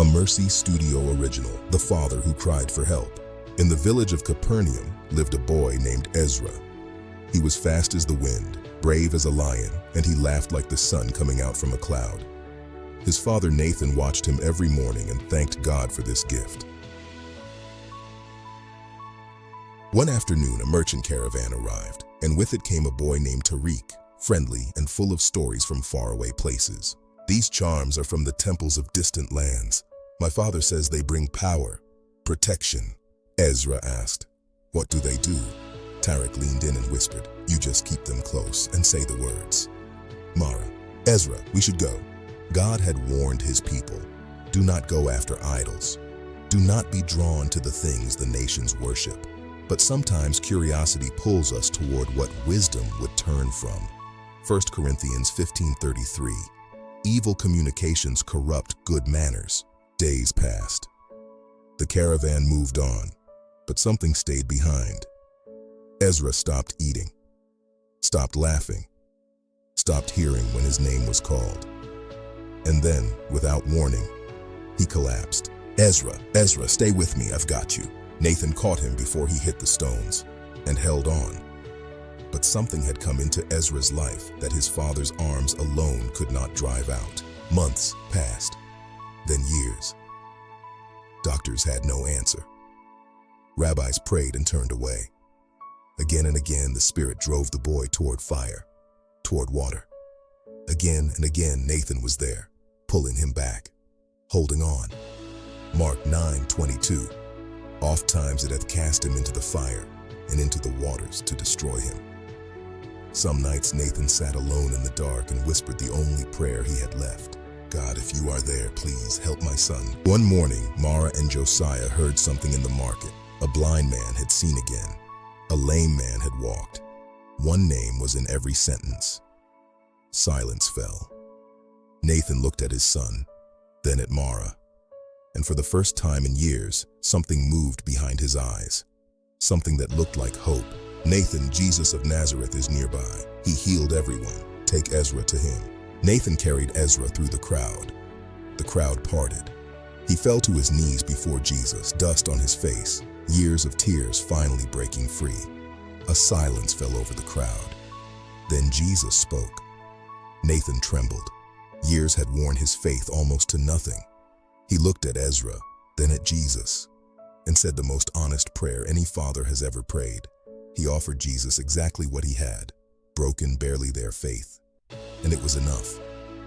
A Mercy Studio original, The Father Who Cried for Help. In the village of Capernaum lived a boy named Ezra. He was fast as the wind, brave as a lion, and he laughed like the sun coming out from a cloud. His father Nathan watched him every morning and thanked God for this gift. One afternoon, a merchant caravan arrived, and with it came a boy named Tariq, friendly and full of stories from faraway places. These charms are from the temples of distant lands. My father says they bring power, protection. Ezra asked, "What do they do?" Tariq leaned in and whispered, "You just keep them close and say the words." Mara, "Ezra, we should go." God had warned his people, do not go after idols. Do not be drawn to the things the nations worship. But sometimes curiosity pulls us toward what wisdom would turn from. 1 Corinthians 15:33. Evil communications corrupt good manners. Days passed. The caravan moved on, but something stayed behind. Ezra stopped eating, stopped laughing, stopped hearing when his name was called. And then, without warning, he collapsed. "Ezra, Ezra, stay with me, I've got you." Nathan caught him before he hit the stones and held on. But something had come into Ezra's life that his father's arms alone could not drive out. Months passed, then years. Doctors had no answer. Rabbis prayed and turned away. Again and again, the Spirit drove the boy toward fire, toward water. Again and again, Nathan was there, pulling him back, holding on. Mark 9:22. Ofttimes it hath cast him into the fire and into the waters to destroy him. Some nights Nathan sat alone in the dark and whispered the only prayer he had left. "God, if you are there, please help my son." One morning, Mara and Josiah heard something in the market. A blind man had seen again. A lame man had walked. One name was in every sentence. Silence fell. Nathan looked at his son, then at Mara. And for the first time in years, something moved behind his eyes. Something that looked like hope. "Nathan, Jesus of Nazareth is nearby. He healed everyone. Take Ezra to him." Nathan carried Ezra through the crowd. The crowd parted. He fell to his knees before Jesus, dust on his face, years of tears finally breaking free. A silence fell over the crowd. Then Jesus spoke. Nathan trembled. Years had worn his faith almost to nothing. He looked at Ezra, then at Jesus, and said the most honest prayer any father has ever prayed. He offered Jesus exactly what he had, broken, barely there faith. And it was enough.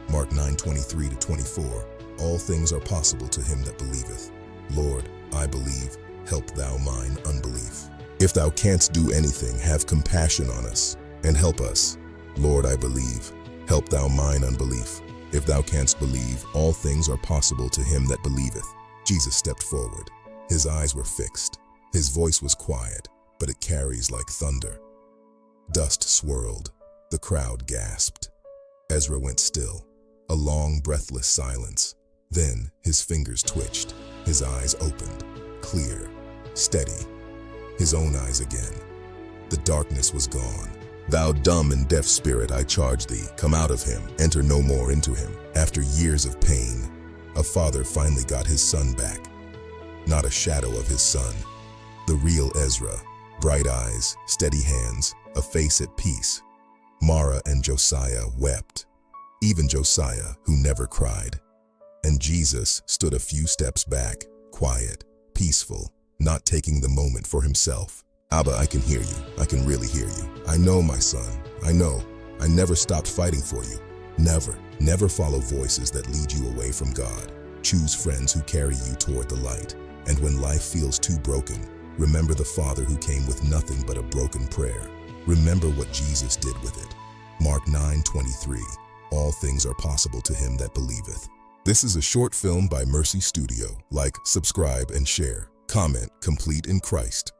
Mark 9:23-24. All things are possible to him that believeth. Lord, I believe, help thou mine unbelief. If thou canst do anything, have compassion on us, and help us. Lord, I believe, help thou mine unbelief. If thou canst believe, all things are possible to him that believeth. Jesus stepped forward. His eyes were fixed. His voice was quiet, but it carries like thunder. Dust swirled. The crowd gasped. Ezra went still. A long, breathless silence. Then his fingers twitched. His eyes opened. Clear, steady. His own eyes again. The darkness was gone. "Thou dumb and deaf spirit, I charge thee, come out of him, enter no more into him." After years of pain, a father finally got his son back. Not a shadow of his son. The real Ezra. Bright eyes, steady hands, a face at peace. Mara and Josiah wept. Even Josiah, who never cried. And Jesus stood a few steps back, quiet, peaceful, not taking the moment for himself. "Abba, I can hear you. I can really hear you. I know, my son. I know. I never stopped fighting for you." Never, never follow voices that lead you away from God. Choose friends who carry you toward the light. And when life feels too broken, remember the Father who came with nothing but a broken prayer. Remember what Jesus did with it. Mark 9:23. All things are possible to him that believeth. This is a short film by Mercy Studio. Like, subscribe, and share. Comment, complete in Christ.